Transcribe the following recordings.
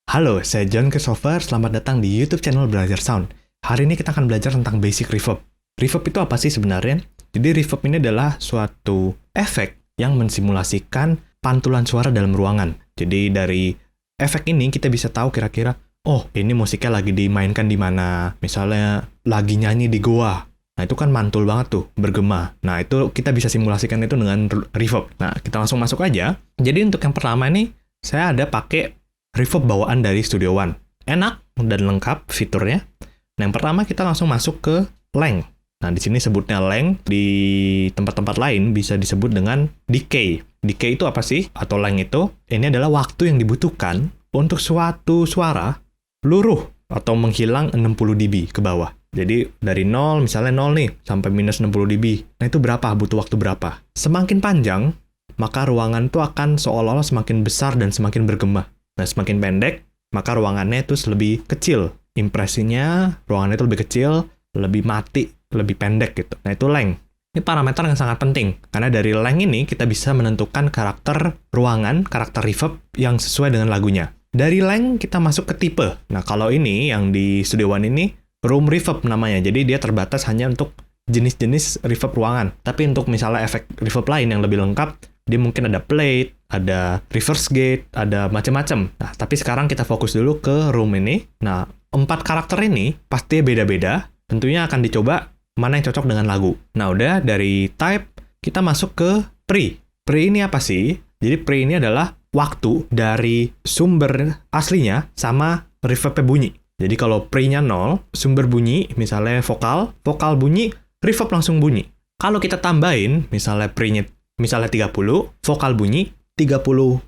Halo, saya John Christopher. Selamat datang di YouTube channel Belajar Sound. Hari ini kita akan belajar tentang basic reverb. Reverb itu apa sih sebenarnya? Jadi reverb ini adalah suatu efek yang mensimulasikan pantulan suara dalam ruangan. Jadi dari efek ini kita bisa tahu kira-kira, oh ini musiknya lagi dimainkan di mana. Misalnya lagi nyanyi di goa. Nah itu kan mantul banget tuh, bergema. Nah itu kita bisa simulasikan itu dengan reverb. Nah kita langsung masuk aja. Jadi untuk yang pertama nih, saya ada pakai reverb bawaan dari Studio One. Enak dan lengkap fiturnya. Nah, yang pertama kita langsung masuk ke length. Nah, di sini sebutnya length, di tempat-tempat lain bisa disebut dengan decay. Decay itu apa sih? Atau length itu, ini adalah waktu yang dibutuhkan untuk suatu suara luruh atau menghilang 60 dB ke bawah. Jadi dari 0, misalnya 0 nih, sampai minus 60 dB. Nah, itu berapa? Butuh waktu berapa? Semakin panjang, maka ruangan itu akan seolah-olah semakin besar dan semakin bergema. Nah, semakin pendek, maka ruangannya itu lebih kecil. Impresinya, ruangannya itu lebih kecil, lebih mati, lebih pendek gitu. Nah, itu length. Ini parameter yang sangat penting. Karena dari length ini, kita bisa menentukan karakter ruangan, karakter reverb yang sesuai dengan lagunya. Dari length, kita masuk ke tipe. Nah, kalau ini, yang di Studio One ini, room reverb namanya. Jadi, dia terbatas hanya untuk jenis-jenis reverb ruangan. Tapi untuk misalnya efek reverb lain yang lebih lengkap, dia mungkin ada plate, ada reverse gate, ada macam-macam. Nah, tapi sekarang kita fokus dulu ke room ini. Nah, 4 karakter ini pasti beda-beda. Tentunya akan dicoba mana yang cocok dengan lagu. Nah, udah dari type, kita masuk ke pre. Pre ini apa sih? Jadi pre ini adalah waktu dari sumber aslinya sama reverbnya bunyi. Jadi kalau pre-nya 0, sumber bunyi, misalnya vokal bunyi, reverb langsung bunyi. Kalau kita tambahin, misalnya pre-nya misalnya 30, vokal bunyi, 30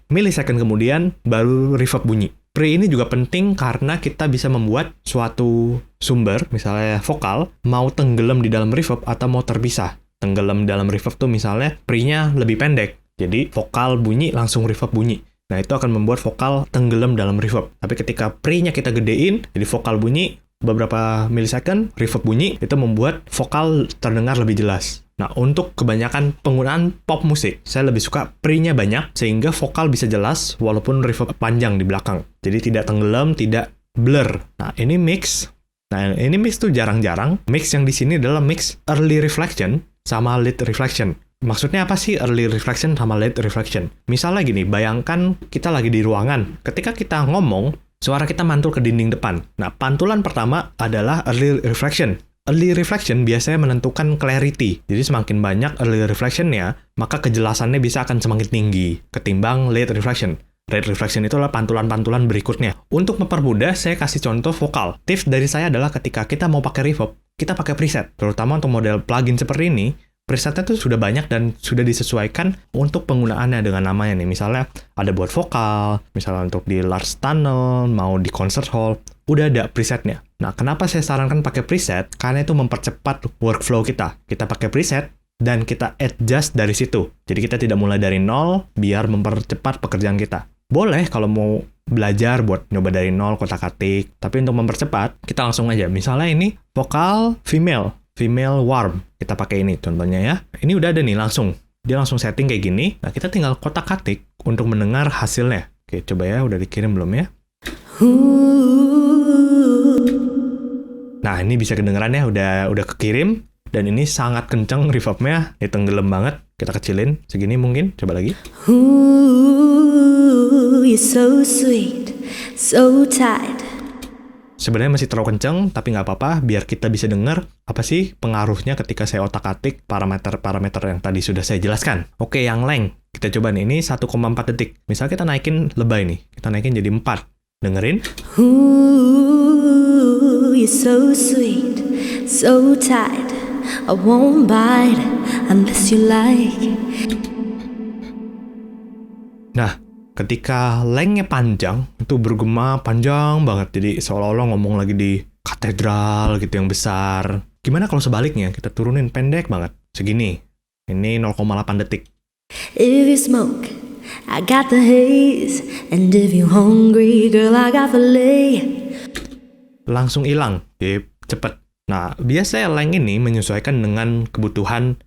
milisecond kemudian baru reverb bunyi. Pre ini juga penting karena kita bisa membuat suatu sumber, misalnya vokal, mau tenggelam di dalam reverb atau mau terpisah. Tenggelam dalam reverb tuh misalnya pre-nya lebih pendek, jadi vokal bunyi langsung reverb bunyi. Nah itu akan membuat vokal tenggelam dalam reverb. Tapi ketika pre-nya kita gedein, jadi vokal bunyi, beberapa milisecond, reverb bunyi, itu membuat vokal terdengar lebih jelas. Nah, untuk kebanyakan penggunaan pop musik, saya lebih suka pre-nya banyak, sehingga vokal bisa jelas walaupun reverb panjang di belakang. Jadi tidak tenggelam, tidak blur. Nah, ini mix. Nah, ini mix tuh jarang-jarang. Mix yang di sini adalah mix early reflection sama late reflection. Maksudnya apa sih early reflection sama late reflection? Misalnya gini, bayangkan kita lagi di ruangan. Ketika kita ngomong, suara kita mantul ke dinding depan. Nah, pantulan pertama adalah early reflection. Early reflection biasanya menentukan clarity. Jadi semakin banyak early reflection-nya, maka kejelasannya bisa akan semakin tinggi ketimbang late reflection. Late reflection itu adalah pantulan-pantulan berikutnya. Untuk mempermudah, saya kasih contoh vokal. Tips dari saya adalah ketika kita mau pakai reverb, kita pakai preset. Terutama untuk model plugin seperti ini, presetnya tuh sudah banyak dan sudah disesuaikan untuk penggunaannya dengan namanya nih. Misalnya ada buat vokal, misalnya untuk di large tunnel, mau di concert hall, udah ada presetnya. Nah, kenapa saya sarankan pakai preset? Karena itu mempercepat workflow kita. Kita pakai preset dan kita adjust dari situ. Jadi kita tidak mulai dari nol biar mempercepat pekerjaan kita. Boleh kalau mau belajar buat nyoba dari nol kotak-katik, tapi untuk mempercepat, kita langsung aja. Misalnya ini vokal female warm. Kita pakai ini contohnya ya. Ini udah ada nih langsung. Dia langsung setting kayak gini. Nah, kita tinggal kotak-katik untuk mendengar hasilnya. Oke, coba ya, udah dikirim belum ya? Nah, ini bisa kedengeran ya, udah kekirim. Dan ini sangat kenceng reverbnya, ini tenggelam banget. Kita kecilin, segini mungkin, coba lagi. Ooh, you're so sweet, so tight. Sebenarnya masih terlalu kenceng, tapi nggak apa-apa, biar kita bisa dengar apa sih pengaruhnya ketika saya otak-atik parameter-parameter yang tadi sudah saya jelaskan. Oke, yang length. Kita coba nih, ini 1,4 detik. Misal kita naikin lebay nih, kita naikin jadi 4. Dengerin. Ooh, you're so sweet, so tight. I won't bite unless you like. Nah, ketika lengthnya panjang, itu bergema panjang banget. Jadi seolah-olah ngomong lagi di katedral gitu yang besar. Gimana kalau sebaliknya? Kita turunin pendek banget. Segini. Ini 0,8 detik. If you smoke, I got the haze. And if you hungry, girl, I got the lay. Langsung hilang. Cepet. Nah, biasanya length ini menyesuaikan dengan kebutuhan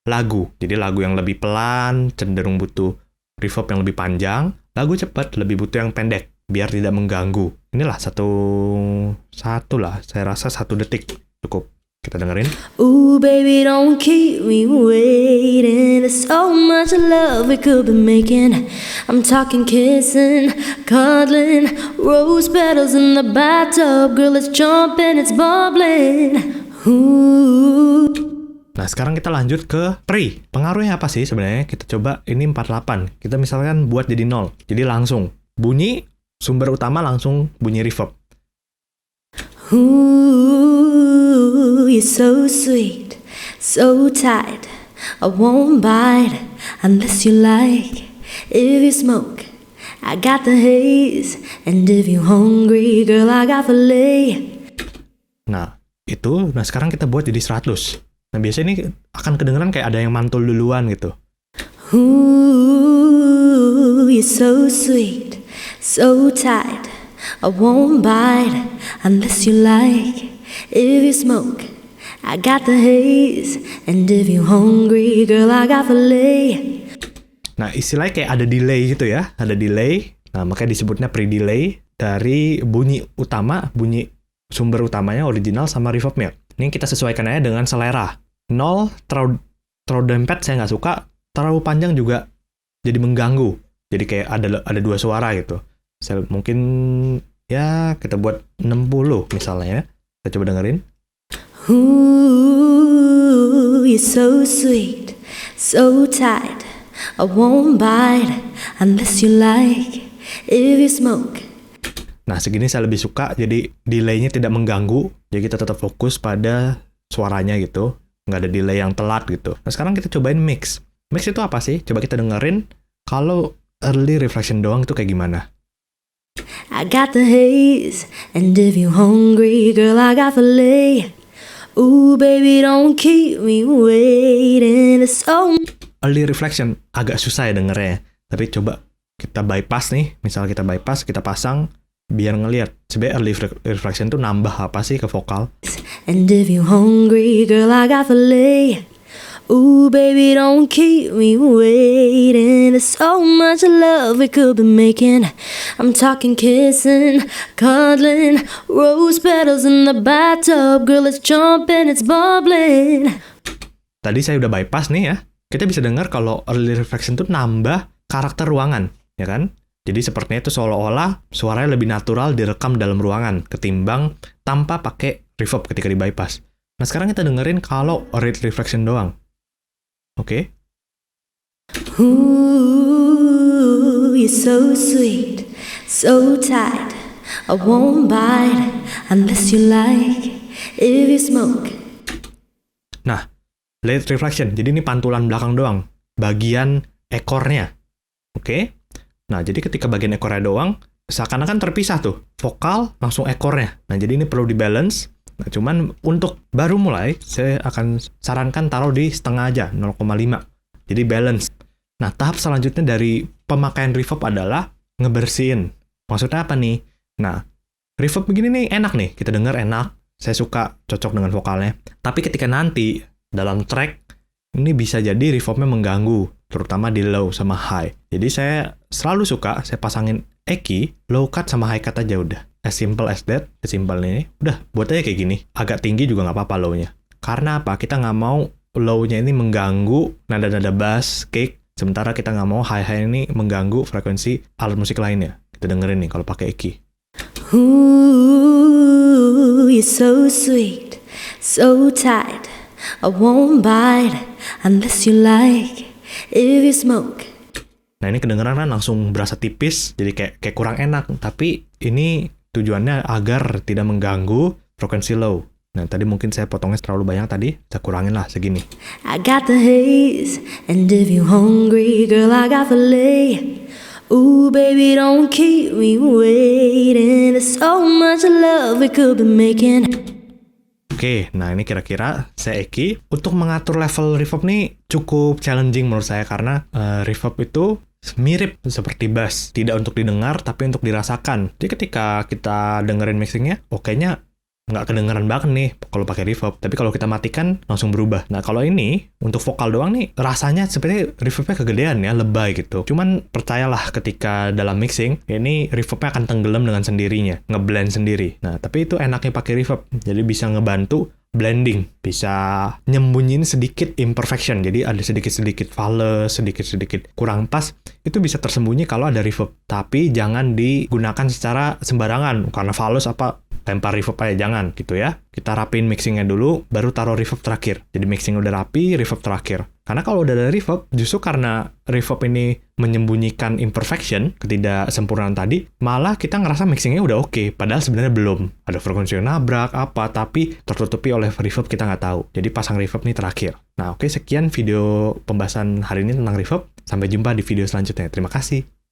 lagu. Jadi lagu yang lebih pelan, cenderung butuh reverb yang lebih panjang. Lagu cepat, lebih butuh yang pendek. biar tidak mengganggu. Inilah satu lah, saya rasa 1 detik cukup. Kita dengerin. Ooh, baby, don't keep me waiting. There's so much love we could be making. I'm talking kissing, cuddling, rose petals in the bathtub. Girl, it's jumping, it's bubbling. Ooh. Nah, sekarang kita lanjut ke pre. Pengaruhnya apa sih sebenarnya? Kita coba ini 48. Kita misalkan buat jadi 0. Jadi langsung bunyi sumber utama langsung bunyi reverb. Ooh, you're so sweet, so tight. I won't bite unless you like. If you smoke, I got the haze. And if you're hungry, girl, I got filet. Nah, itu. Nah, sekarang kita buat jadi 100. Nah, biasanya ini akan kedengeran kayak ada yang mantul duluan gitu. Ooh, you're so sweet, so tight. I won't bite unless you like. If you smoke, I got the haze. And if you're hungry, girl, I got filet. Nah, istilahnya kayak ada delay gitu ya. Ada delay. Nah, makanya disebutnya pre-delay dari bunyi utama, bunyi sumber utamanya, original, sama reverbnya. Ini kita sesuaikan aja dengan selera. 0, terlalu dempet, saya nggak suka. Terlalu panjang juga jadi mengganggu. Jadi kayak ada 2 suara gitu. Saya mungkin ya kita buat 60 misalnya ya. Kita coba dengerin. Ooh, you're so sweet, so tight. I won't bite unless you like. If you smoke. Nah, segini saya lebih suka. Jadi delay-nya tidak mengganggu. Jadi kita tetap fokus pada suaranya gitu. Nggak ada delay yang telat gitu. Nah, sekarang kita cobain mix. Mix itu apa sih? Coba kita dengerin. Kalau early reflection doang itu kayak gimana? I got the haze, and if you're hungry, girl, I got filet. Ooh, baby, don't keep me waiting. It's so... Early reflection agak susah ya dengernya. Tapi coba kita bypass nih. Misal kita bypass, kita pasang biar ngelihat. Sebenarnya early reflection itu nambah apa sih ke vokal. And if you're hungry, girl, I got filet. Ooh, baby, don't keep me waiting. There's so much love we could be making. I'm talking kissing, cuddling, rose petals in the bathtub. Girl, it's jumping, it's bubbling. Tadi saya udah bypass nih ya. Kita bisa dengar kalau early reflection itu nambah karakter ruangan, ya kan? Jadi sepertinya itu seolah-olah suaranya lebih natural direkam dalam ruangan ketimbang tanpa pakai reverb ketika di bypass. Nah, sekarang kita dengerin kalau early reflection doang. Oke. Ooh, you're so sweet, so tight. I won't bite unless you like. If you smoke. Nah, late reflection. Jadi ini pantulan belakang doang. Bagian ekornya. Oke. Nah, jadi ketika bagian ekornya doang, seakan-akan terpisah tuh. Vokal langsung ekornya. Nah, jadi ini perlu dibalance. Nah, cuman untuk baru mulai, saya akan sarankan taruh di setengah aja, 0,5. Jadi balance. Nah, tahap selanjutnya dari pemakaian reverb adalah ngebersihin. Maksudnya apa nih? Nah, reverb begini nih enak nih. Kita dengar enak. Saya suka, cocok dengan vokalnya. Tapi ketika nanti dalam track, ini bisa jadi reverbnya mengganggu. Terutama di low sama high. Jadi saya selalu suka, saya pasangin Eki, low cut sama high cut aja udah. As simple as that, sesimpel ini. Udah, buat aja kayak gini. Agak tinggi juga nggak apa-apa low-nya. Karena apa? Kita nggak mau low-nya ini mengganggu nada-nada bass, kick. Sementara kita nggak mau high-high ini mengganggu frekuensi alat musik lainnya. Kita dengerin nih kalau pakai Eki. Ooh, you're so sweet, so tight. I won't bite unless you like. If you smoke. Nah, ini kedengeran kan langsung berasa tipis, jadi kayak kurang enak. Tapi ini tujuannya agar tidak mengganggu frekuensi low. Nah, tadi mungkin saya potongnya terlalu banyak tadi. Saya kurangin lah segini. I got the haze, and if you're hungry, girl, I got filet. Ooh, baby, don't keep me waiting. There's so much love we could be making. Oke, nah ini kira-kira saya Eki. Untuk mengatur level reverb nih cukup challenging menurut saya karena reverb itu mirip seperti bass. Tidak untuk didengar, tapi untuk dirasakan. Jadi ketika kita dengerin mixingnya, kayaknya nggak kedengeran banget nih kalau pakai reverb. Tapi kalau kita matikan langsung berubah. Nah kalau ini untuk vokal doang nih rasanya sebenarnya reverbnya kegedean ya, lebay gitu. Cuman percayalah ketika dalam mixing ini reverbnya akan tenggelam dengan sendirinya, ngeblend sendiri. Nah tapi itu enaknya pakai reverb, jadi bisa ngebantu blending, bisa nyembunyiin sedikit imperfection, jadi ada sedikit-sedikit fals, sedikit-sedikit kurang pas, itu bisa tersembunyi kalau ada reverb. Tapi jangan digunakan secara sembarangan, karena fals apa lempar reverb aja, jangan gitu ya. Kita rapiin mixingnya dulu, baru taruh reverb terakhir. Jadi mixing udah rapi, reverb terakhir. Karena kalau udah ada reverb, justru karena reverb ini menyembunyikan imperfection, ketidaksempurnaan tadi, malah kita ngerasa mixingnya udah oke, padahal sebenarnya belum. Ada frekuensi yang nabrak, apa, tapi tertutupi oleh reverb kita nggak tahu. Jadi pasang reverb nih terakhir. Nah oke, sekian video pembahasan hari ini tentang reverb. Sampai jumpa di video selanjutnya. Terima kasih.